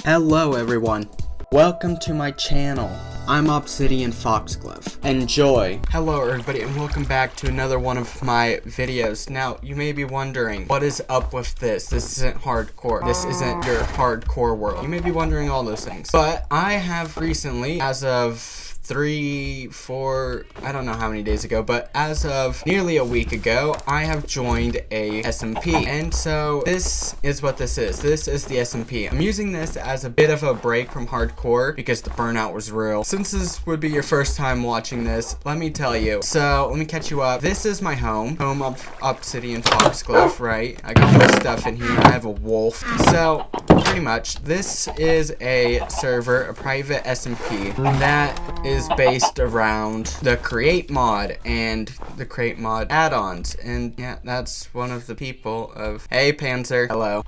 Hello everyone, welcome to my channel. I'm Obsidian Foxglove. Enjoy! Hello everybody and welcome back to another one of my videos. Now, you may be wondering, what is up with this? This isn't hardcore. This isn't your hardcore world. You may be wondering all those things. But I have recently, as of 3, 4, I don't know how many days ago, but as of nearly a week ago, I have joined a SMP. And so this is what this is. This is the SMP. I'm using this as a bit of a break from hardcore because the burnout was real. Since this would be your first time watching this, let me tell you. So let me catch you up. This is my home of Obsidian Foxglove, right? I got my stuff in here. I have a wolf. So pretty much, this is a server, a private SMP that is based around the Create mod and the Create mod add-ons. And yeah, that's one of the people of... Hey, Panzer. Hello.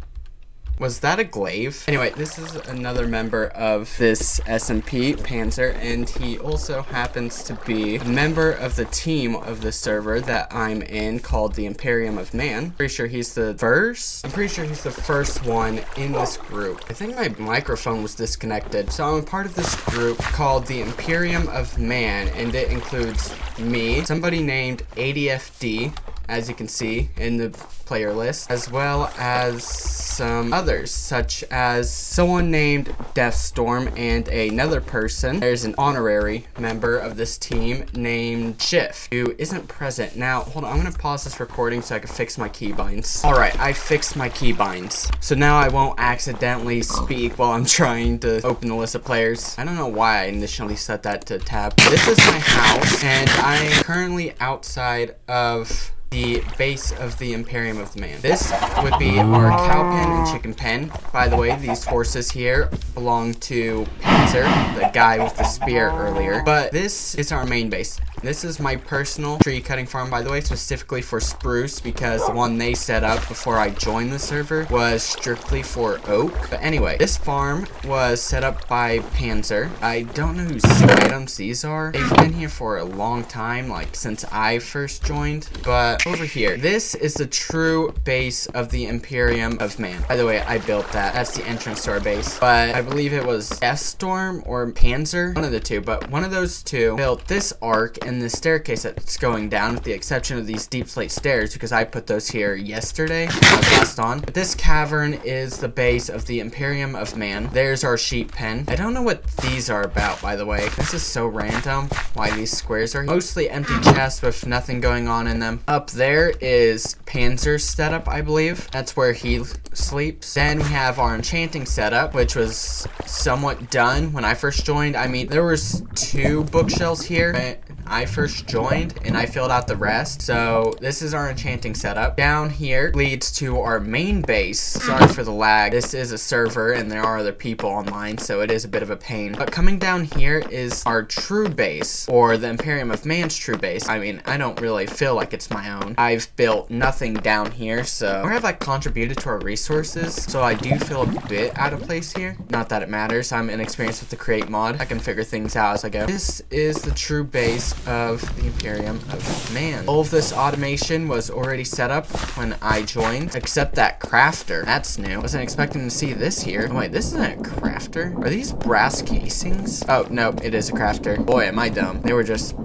Was that a glaive? Anyway, this is another member of this SMP, Panzer, and he also happens to be a member of the team of the server that I'm in called the Imperium of Man. Pretty sure he's the first? I'm pretty sure he's the first one in this group. I think my microphone was disconnected. So I'm a part of this group called the Imperium of Man, and it includes me, somebody named ADFD, as you can see in the player list, as well as some others, such as someone named Deathstorm and another person. There's an honorary member of this team named Schiff, who isn't present. Now, hold on, I'm gonna pause this recording so I can fix my keybinds. Alright, I fixed my keybinds. So now I won't accidentally speak while I'm trying to open the list of players. I don't know why I initially set that to tab. This is my house, and I'm currently outside of the base of the Imperium of Man. This would be our cow pen and chicken pen. By the way, these horses here belong to Panzer, the guy with the spear earlier. But this is our main base. This is my personal tree cutting farm, by the way, specifically for spruce, because the one they set up before I joined the server was strictly for oak. But anyway, this farm was set up by Panzer. I don't know whose items these are. They've been here for a long time, like since I first joined. But over here, this is the true base of the Imperium of Man. By the way, I built that. That's the entrance to our base. But I believe it was Deathstorm or Panzer, one of the two. But one of those two built this arc and the staircase that's going down, with the exception of these deep slate stairs, because I put those here yesterday when I was last on. But this cavern is the base of the Imperium of Man. There's our sheep pen. I don't know what these are about, by the way. This is so random why these squares are mostly empty chests with nothing going on in them. Up there is Panzer's setup, I believe. That's where he sleeps. Then we have our enchanting setup, which was somewhat done when I first joined. I mean, there was 2 bookshelves here when I first joined, and I filled out the rest. So this is our enchanting setup. Down here leads to our main base. Sorry for the lag. This is a server, and there are other people online, so it is a bit of a pain. But coming down here is our true base, or the Imperium of Man's true base. I mean, I don't really feel like it's my own. I've built nothing down here, so or have I contributed to our resources? So I do feel a bit out of place here. Not that it matters. I'm inexperienced with the Create mod. I can figure things out as I go. This is the true base of the Imperium of Man. All of this automation was already set up when I joined, except that crafter. That's new. Wasn't expecting to see this here. Oh, wait, this isn't a crafter. Are these brass casings? Oh, no, it is a crafter. Boy, am I dumb. They were just...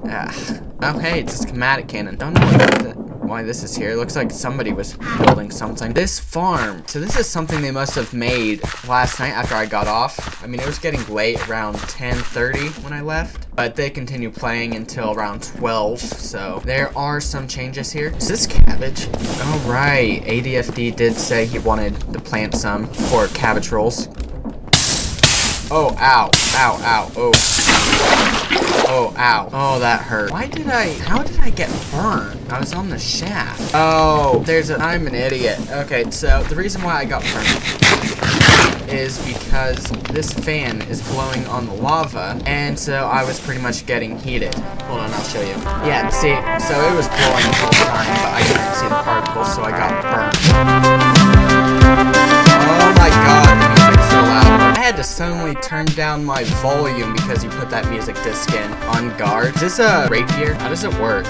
Oh, hey, it's a schematic cannon. Don't know why this is here. It looks like somebody was building something. This farm. So this is something they must have made last night after I got off. I mean, it was getting late, around 10:30 when I left. But they continue playing until around 12. So there are some changes here. Is this cabbage? Oh, right. ADFD did say he wanted to plant some for cabbage rolls. Oh, ow. Ow, ow. Oh. Oh, ow. Oh, that hurt. How did I get burned? I was on the shaft. Oh, I'm an idiot. Okay, so the reason why I got burned is because this fan is blowing on the lava, and so I was pretty much getting heated. Hold on, I'll show you. Yeah, see, so it was blowing the whole time, but I couldn't see the particles, so I got burned. Oh my god, the music's so loud. I had to suddenly turn down my volume because you put that music disc in on guard. Is this a rapier? How does it work?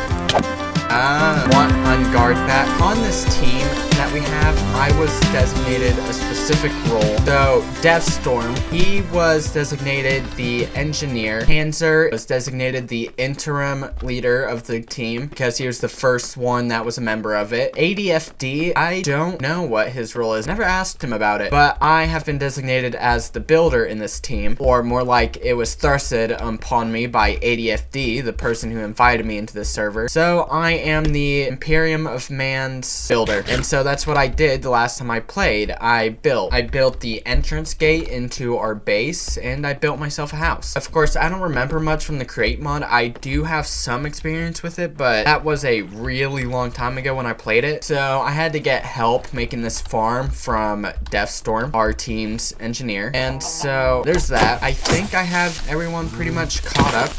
Want unguard that. On this team that we have, I was designated a specific role. So, Deathstorm, he was designated the engineer. Panzer was designated the interim leader of the team because he was the first one that was a member of it. ADFD, I don't know what his role is. Never asked him about it, but I have been designated as the builder in this team, or more like it was thrusted upon me by ADFD, the person who invited me into this server. So I am the Imperium of Man's builder, and so that's what I did the last time I played. I built the entrance gate into our base, and I built myself a house. Of course, I don't remember much from the create mod. I do have some experience with it, but that was a really long time ago when I played it, so I had to get help making this farm from Deathstorm, our team's engineer, and so there's that. I think I have everyone pretty much caught up.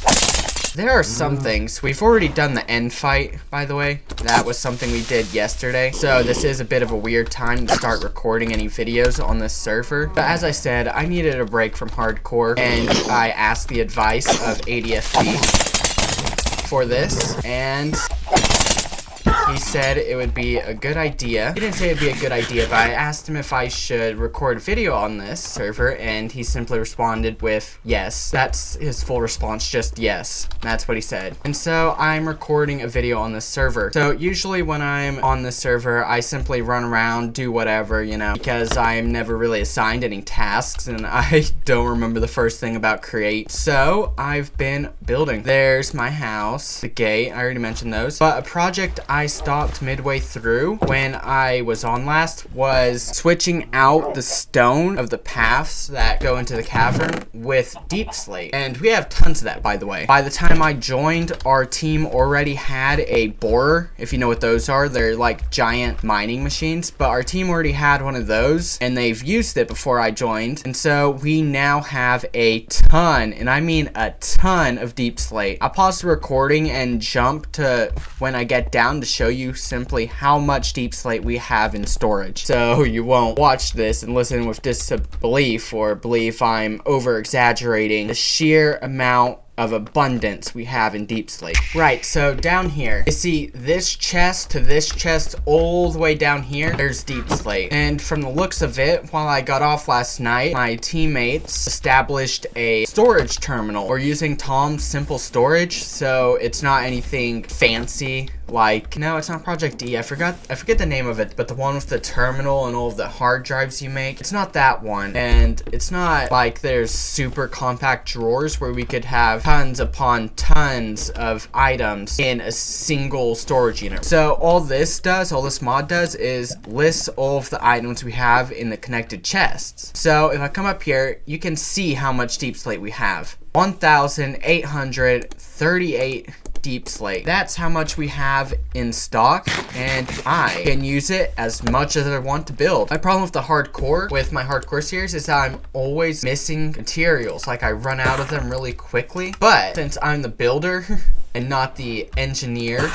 There are some things. We've already done the end fight, by the way. That was something we did yesterday. So this is a bit of a weird time to start recording any videos on this server. But as I said, I needed a break from hardcore, and I asked the advice of ADFD for this, and he said it would be a good idea. He didn't say it'd be a good idea, but I asked him if I should record a video on this server, and he simply responded with yes. That's his full response, just yes. That's what he said. And so I'm recording a video on this server. So usually when I'm on this server, I simply run around, do whatever, you know, because I'm never really assigned any tasks, and I don't remember the first thing about create. So I've been building. There's my house, the gate, I already mentioned those, but a project I stopped midway through when I was on last was switching out the stone of the paths that go into the cavern with deep slate, and we have tons of that, by the way. By the time I joined, our team already had a borer. If you know what those are, they're like giant mining machines, but our team already had one of those, and they've used it before I joined, and so we now have a ton, and I mean a ton of deep slate. I'll pause the recording and jump to when I get down to show you simply how much deep slate we have in storage, so you won't watch this and listen with disbelief or believe I'm over exaggerating the sheer amount of abundance we have in deep slate. Right, so down here, you see this chest to this chest all the way down here, there's deep slate. And from the looks of it, while I got off last night, my teammates established a storage terminal. We're using Tom's simple storage, so it's not anything fancy. Like, no, it's not Project D. I forget the name of it, but the one with the terminal and all of the hard drives you make. It's not that one, and it's not like there's super compact drawers where we could have tons upon tons of items in a single storage unit. So all this mod does is lists all of the items we have in the connected chests. So if I come up here, you can see how much deep slate we have. 1,838 deep slate. That's how much we have in stock, and I can use it as much as I want to build. My problem with my hardcore series is that I'm always missing materials. Like, I run out of them really quickly, but since I'm the builder and not the engineer,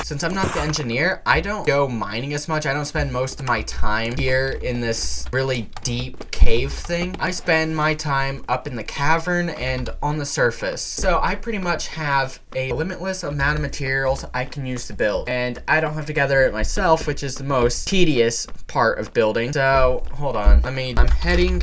I don't go mining as much. I don't spend most of my time here in this really deep cave thing. I spend my time up in the cavern and on the surface. So I pretty much have a limitless amount of materials I can use to build, and I don't have to gather it myself, which is the most tedious part of building. So hold on, I'm heading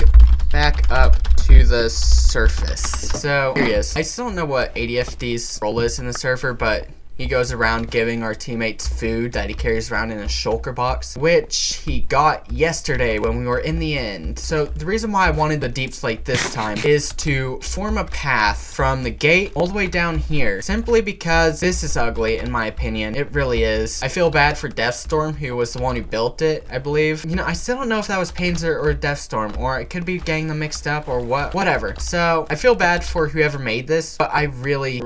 back up to the surface. So here he is. I still don't know what ADFD's role is in the server, but he goes around giving our teammates food that he carries around in a shulker box, which he got yesterday when we were in the end. So the reason why I wanted the deep slate this time is to form a path from the gate all the way down here, simply because this is ugly in my opinion. It really is. I feel bad for Deathstorm, who was the one who built it, I believe. You know, I still don't know if that was Panzer or Deathstorm, or it could be getting them mixed up or whatever. So I feel bad for whoever made this, but I really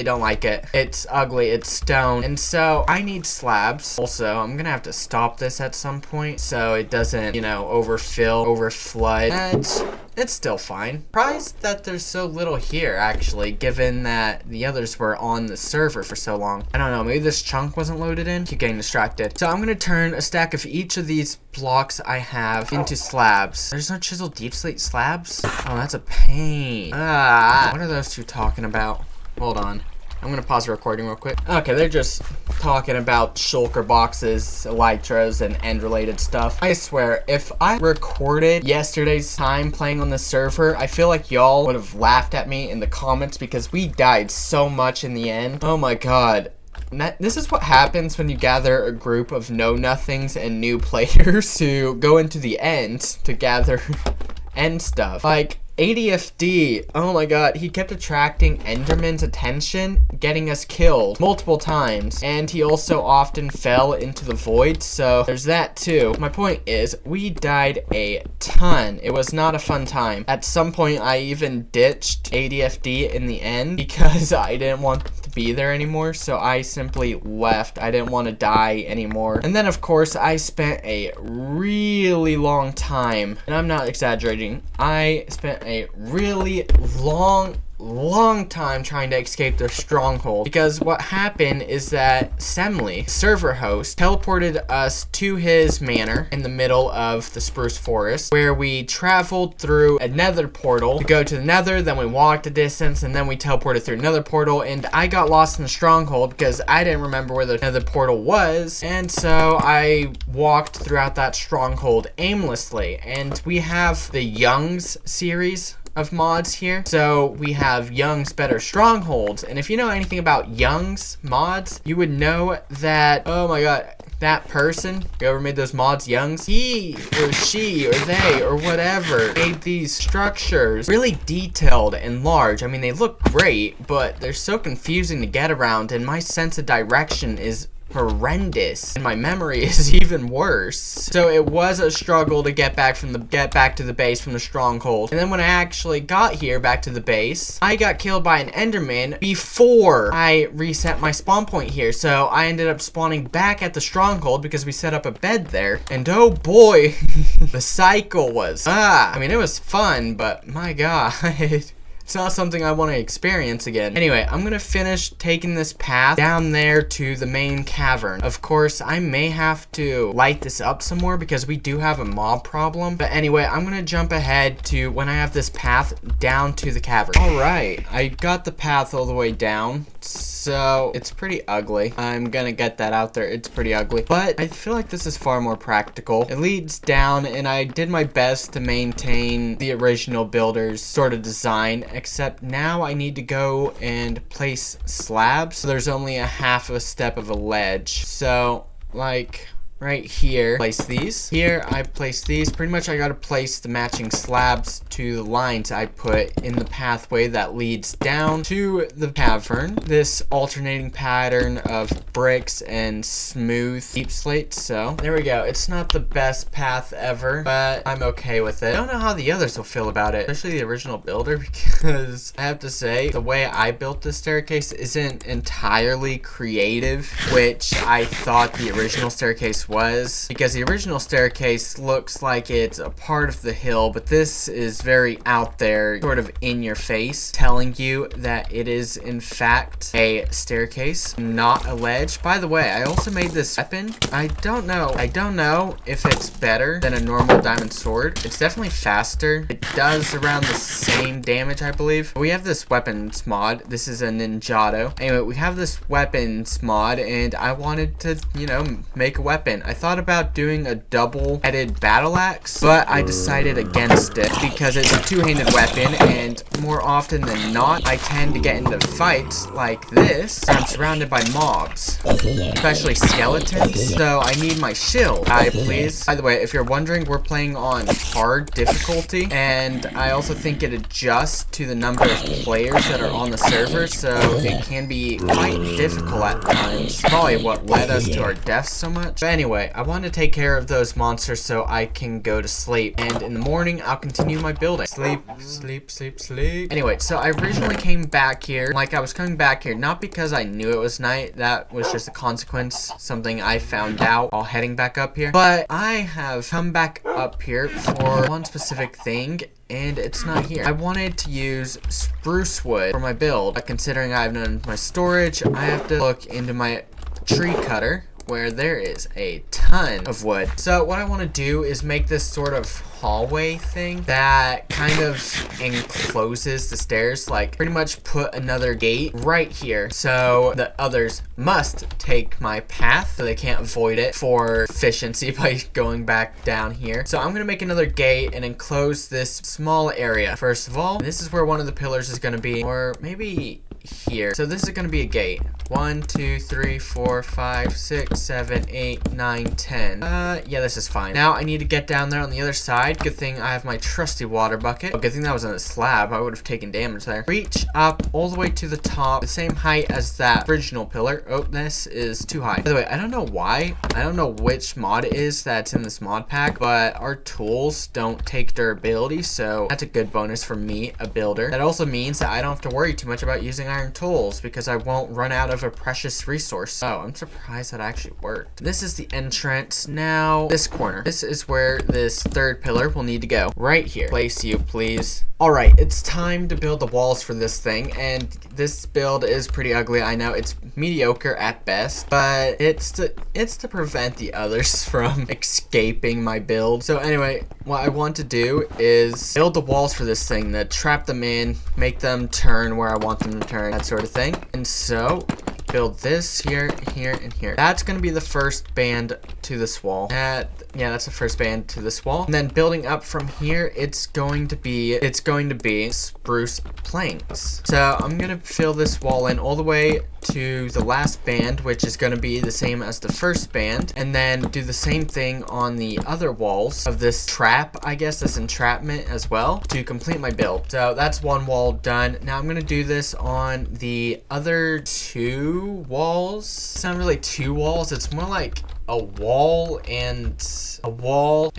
don't like it. It's ugly, it's stone, and so I need slabs. Also, I'm gonna have to stop this at some point so it doesn't, you know, overflood. It's still fine. Surprised that there's so little here, actually, given that the others were on the server for so long. I don't know, maybe this chunk wasn't loaded in? Keep getting distracted. So I'm gonna turn a stack of each of these blocks I have into slabs. There's no chiseled deep slate slabs? Oh, that's a pain. What are those two talking about? Hold on. I'm gonna pause the recording real quick. Okay, they're just talking about shulker boxes, elytras, and end-related stuff. I swear, if I recorded yesterday's time playing on the server, I feel like y'all would have laughed at me in the comments because we died so much in the end. Oh my god. This is what happens when you gather a group of know-nothings and new players to go into the end to gather end stuff. Like, ADFD, oh my god, he kept attracting Enderman's attention, getting us killed multiple times, and he also often fell into the void, so there's that too. My point is, we died a ton. It was not a fun time. At some point, I even ditched ADFD in the end because I didn't want to be there anymore, so I simply left. I didn't want to die anymore. And then, of course, I spent a really long time, and I'm not exaggerating, I spent a really long time trying to escape their stronghold, because what happened is that Semly, server host, teleported us to his manor in the middle of the spruce forest, where we traveled through a nether portal to go to the nether, then we walked a distance, and then we teleported through another portal, and I got lost in the stronghold because I didn't remember where the nether portal was, and so I walked throughout that stronghold aimlessly. And we have the Young's series of mods here. So we have Young's Better Strongholds, and if you know anything about Young's mods, you would know that, oh my god, that person, whoever made those mods, Young's, he or she or they or whatever made these structures really detailed and large. I mean, they look great, but they're so confusing to get around, and my sense of direction is horrendous, and my memory is even worse. So it was a struggle to get back to the base from the stronghold. And then when I actually got here back to the base, I got killed by an Enderman before I reset my spawn point here. So I ended up spawning back at the stronghold because we set up a bed there. And oh boy, the cycle was, I mean, it was fun, but my god. It's not something I want to experience again. Anyway, I'm gonna finish taking this path down there to the main cavern. Of course, I may have to light this up some more because we do have a mob problem. But anyway, I'm gonna jump ahead to when I have this path down to the cavern. All right, I got the path all the way down. So it's pretty ugly. I'm gonna get that out there. It's pretty ugly, but I feel like this is far more practical. It leads down, and I did my best to maintain the original builder's sort of design, except now I need to go and place slabs. So there's only a half of a step of a ledge. So like right here, place these. Here, I place these. Pretty much I gotta place the matching slabs to the lines I put in the pathway that leads down to the cavern. This alternating pattern of bricks and smooth deep slates. So there we go. It's not the best path ever, but I'm okay with it. I don't know how the others will feel about it, especially the original builder, because I have to say, the way I built this staircase isn't entirely creative, which I thought the original staircase was, because the original staircase looks like it's a part of the hill, but this is very out there, sort of in your face, telling you that it is in fact a staircase, not a ledge. By the way, I also made this weapon. I don't know if it's better than a normal diamond sword. It's definitely faster. It does around the same damage, I believe. We have this weapons mod. This is a ninjato. Anyway, we have this weapons mod, and I wanted to, you know, make a weapon. I thought about doing a double-headed battle axe, but I decided against it because it's a two-handed weapon, and more often than not, I tend to get into fights like this. I'm surrounded by mobs, especially skeletons, so I need my shield. Please. By the way, if you're wondering, we're playing on hard difficulty, and I also think it adjusts to the number of players that are on the server, so it can be quite difficult at times. Probably what led us to our deaths so much. But anyway, I want to take care of those monsters so I can go to sleep, and in the morning I'll continue my building. Sleep. Anyway, so I originally came back here, like I was coming back here, not because I knew it was night. That was just a consequence, something I found out while heading back up here. But I have come back up here for one specific thing, and it's not here. I wanted to use spruce wood for my build, but considering I have none of my storage, I have to look into my tree cutter, where there is a ton of wood. So what I want to do is make this sort of hallway thing that kind of encloses the stairs, like pretty much put another gate right here so the others must take my path so they can't avoid it for efficiency by going back down here. So I'm gonna make another gate and enclose this small area. First of all, this is where one of the pillars is gonna be, or maybe here. So this is gonna be a gate. 1, 2, 3, 4, 5, 6, 7, 8, 9, 10. Yeah, this is fine. Now I need to get down there on the other side. Good thing I have my trusty water bucket. Oh, good thing that was on a slab. I would have taken damage there. Reach up all the way to the top, the same height as that original pillar. Oh, this is too high. By the way, I don't know why. I don't know which mod it is that's in this mod pack, but our tools don't take durability, so that's a good bonus for me, a builder. That also means that I don't have to worry too much about using iron tools because I won't run out of a precious resource. Oh, I'm surprised that actually worked. This is the entrance. Now, this corner. This is where this third pillar will need to go. Right here. Place you, please. Alright, it's time to build the walls for this thing, and this build is pretty ugly. I know it's mediocre at best, but it's to prevent the others from escaping my build. So anyway, what I want to do is build the walls for this thing, that trap them in, make them turn where I want them to turn, that sort of thing. And so build this here, here, and here. That's gonna be the first band to this wall. Yeah, that's the first band to this wall. And then building up from here, it's going to be spruce planks. So I'm gonna fill this wall in all the way to the last band, which is gonna be the same as the first band, and then do the same thing on the other walls of this trap, I guess, this entrapment as well, to complete my build. So that's one wall done. Now I'm gonna do this on the other two walls. It's not really two walls, it's more like a wall and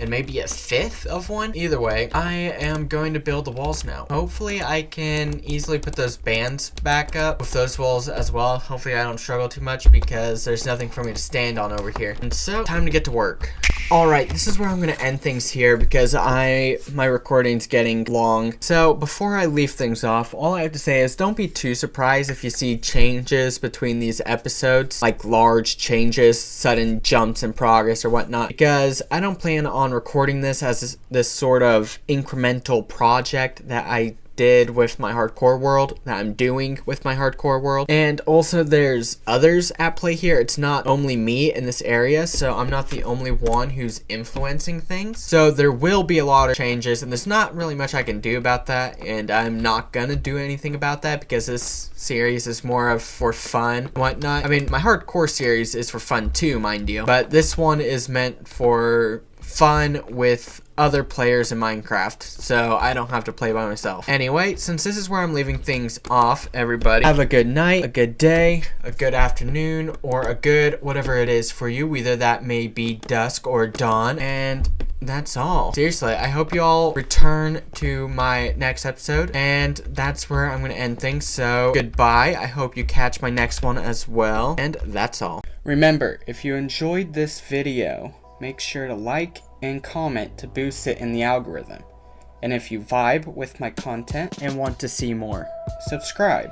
maybe a fifth of one. Either way, I am going to build the walls now. Hopefully I can easily put those bands back up with those walls as well. Hopefully I don't struggle too much because there's nothing for me to stand on over here. And so, time to get to work. Alright, this is where I'm going to end things here because my recording's getting long. So before I leave things off, all I have to say is don't be too surprised if you see changes between these episodes, like large changes, sudden jumps in progress or whatnot, because I don't plan on recording this as this sort of incremental project that I did with my hardcore world, that I'm doing with my hardcore world. And also there's others at play here. It's not only me in this area, so I'm not the only one who's influencing things. So there will be a lot of changes, and there's not really much I can do about that, and I'm not gonna do anything about that because this series is more of for fun and whatnot. I mean, my hardcore series is for fun too, mind you, but this one is meant for fun with other players in Minecraft, so I don't have to play by myself. Anyway, since this is where I'm leaving things off, everybody, have a good night, a good day, a good afternoon, or a good whatever it is for you, whether that may be dusk or dawn, and that's all. Seriously, I hope you all return to my next episode, and that's where I'm gonna end things. So goodbye. I hope you catch my next one as well, and that's all. Remember, if you enjoyed this video, make sure to like and comment to boost it in the algorithm. And if you vibe with my content and want to see more, subscribe.